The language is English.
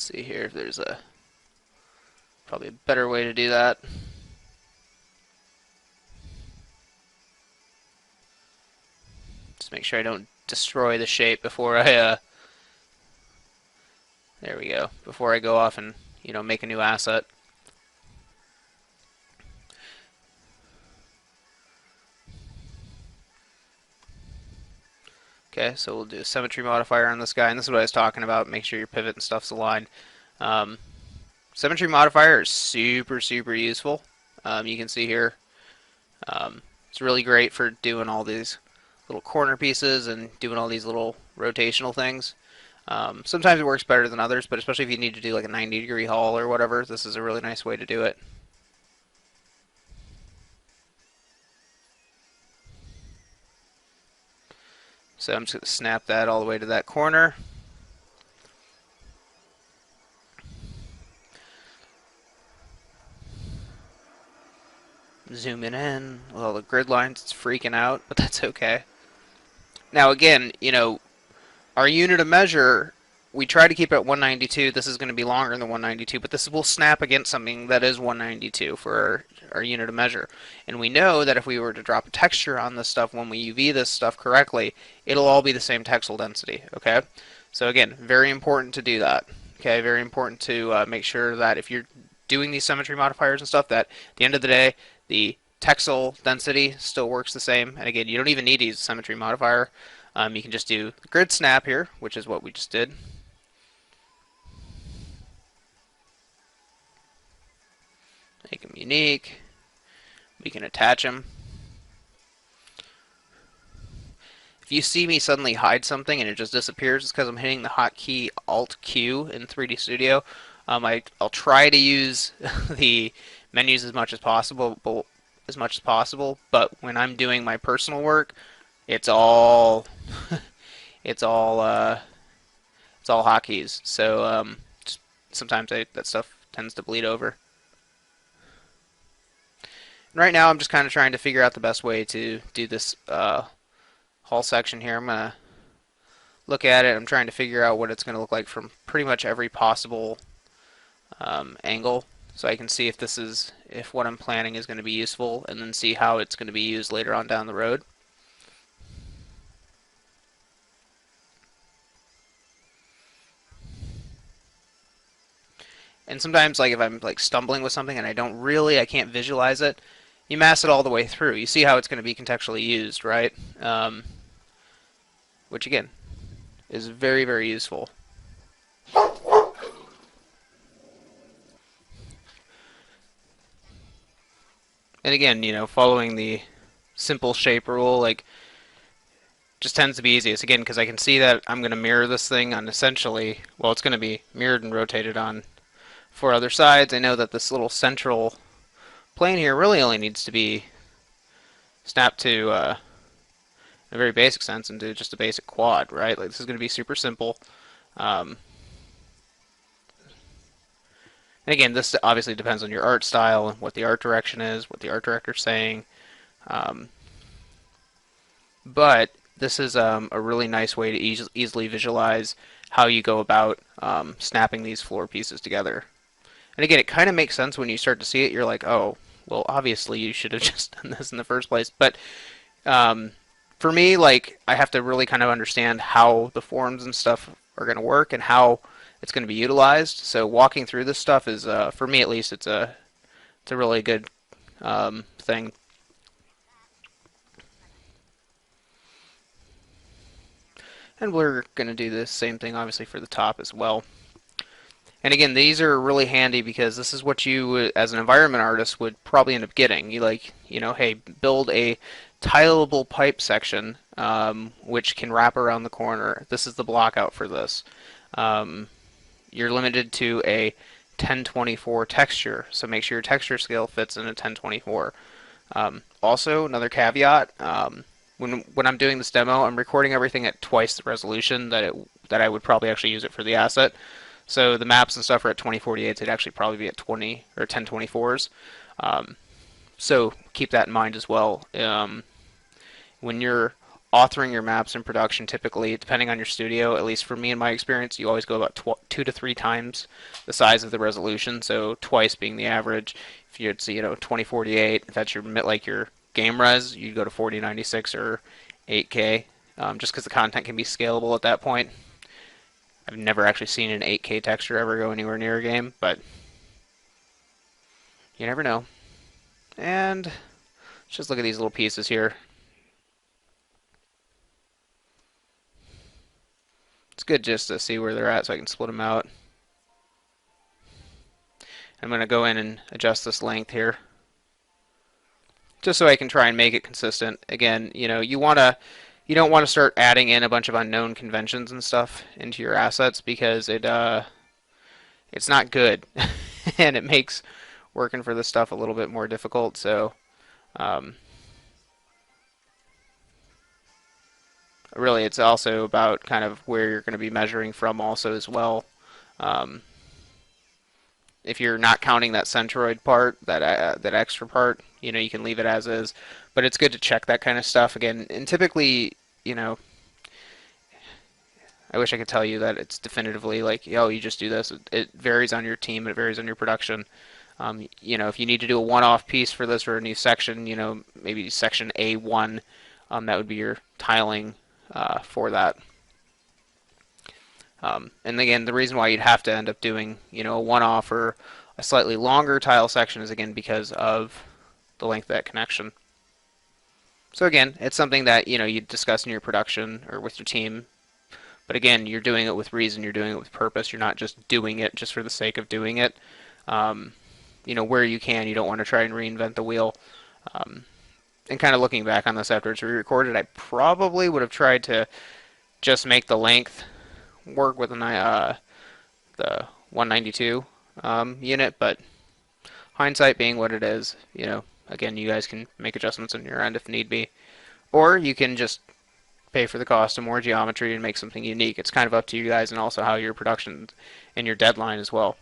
Let's see here if there's probably a better way to do that. Just make sure I don't destroy the shape before I there we go. Before I go off and make a new asset. Okay, so we'll do a symmetry modifier on this guy, and this is what I was talking about. Make sure your pivot and stuff's aligned. Um, Symmetry modifier is super, super useful. You can see here, it's really great for doing all these little corner pieces and doing all these little rotational things. Sometimes it works better than others, but especially if you need to do like a 90-degree haul or whatever, this is a really nice way to do it. So I'm just going to snap that all the way to that corner. Zooming in with all the grid lines, it's freaking out, but that's okay. Now again, our unit of measure, we try to keep it at 192. This is going to be longer than 192, but this will snap against something that is 192 for our unit of measure. And we know that if we were to drop a texture on this stuff when we UV this stuff correctly, it'll all be the same textile density, okay? So again, very important to do that, okay? Very important to make sure that if you're doing these symmetry modifiers and stuff, that at the end of the day, the textile density still works the same. And again, you don't even need to use a symmetry modifier. You can just do the grid snap here, which is what we just did. Make them unique. We can attach them. If you see me suddenly hide something and it just disappears, it's because I'm hitting the hotkey Alt-Q in 3D Studio. I'll try to use the menus as much as possible, but when I'm doing my personal work, it's all it's all hotkeys. So sometimes that stuff tends to bleed over. And right now, I'm just kind of trying to figure out the best way to do this hull section here. I'm gonna look at it. I'm trying to figure out what it's going to look like from pretty much every possible angle, so I can see if what I'm planning is going to be useful, and then see how it's going to be used later on down the road. And sometimes, like if I'm like stumbling with something and I can't visualize it, you mass it all the way through. You see how it's going to be contextually used, right? Which again is very, very useful. And again, following the simple shape rule, like, just tends to be easiest. Again, because I can see that I'm going to mirror this thing on essentially, well, it's going to be mirrored and rotated on 4 other sides. I know that this little central plane here really only needs to be snapped to, in a very basic sense, into just a basic quad, right? Like, this is going to be super simple. And again, this obviously depends on your art style and what the art direction is, what the art director's saying. But this is a really nice way to easily visualize how you go about snapping these floor pieces together. And again, it kind of makes sense when you start to see it. You're like, oh, well, obviously you should have just done this in the first place. But for me, like, I have to really kind of understand how the forms and stuff are going to work and how it's going to be utilized. So walking through this stuff is, for me at least, it's a really good thing. And we're going to do the same thing, obviously, for the top as well. And again, these are really handy because this is what you, as an environment artist, would probably end up getting. Hey, build a tileable pipe section which can wrap around the corner. This is the block out for this. You're limited to a 1024 texture, so make sure your texture scale fits in a 1024. Also, another caveat, when I'm doing this demo, I'm recording everything at twice the resolution that I would probably actually use it for the asset. So the maps and stuff are at 2048s. It'd actually probably be at 20 or 1024s. So keep that in mind as well. When you're authoring your maps in production, typically, depending on your studio, at least for me in my experience, you always go about 2 to 3 times the size of the resolution. So twice being the average. If you'd see, 2048, if that's your like your game res, you'd go to 4096 or 8K, just because the content can be scalable at that point. I've never actually seen an 8K texture ever go anywhere near a game, but you never know. And let's just look at these little pieces here. It's good just to see where they're at so I can split them out. I'm going to go in and adjust this length here, just so I can try and make it consistent. Again, you don't want to start adding in a bunch of unknown conventions and stuff into your assets, because it's not good, and it makes working for this stuff a little bit more difficult. So really, it's also about kind of where you're going to be measuring from also as well. Um, if you're not counting that centroid part, that extra part, you can leave it as is. But it's good to check that kind of stuff again. And typically, I wish I could tell you that it's definitively like, oh, you just do this. It varies on your team. It varies on your production. If you need to do a one-off piece for this or a new section, maybe section A1, that would be your tiling for that. And again, the reason why you'd have to end up doing, a one-off or a slightly longer tile section is, again, because of the length of that connection. So again, it's something that, you discuss in your production or with your team. But again, you're doing it with reason, you're doing it with purpose. You're not just doing it just for the sake of doing it. Where you can, you don't want to try and reinvent the wheel. And kind of looking back on this after it's re-recorded, I probably would have tried to just make the length work with the 192 unit, but hindsight being what it is, again, you guys can make adjustments on your end if need be. Or you can just pay for the cost of more geometry and make something unique. It's kind of up to you guys, and also how your production and your deadline as well.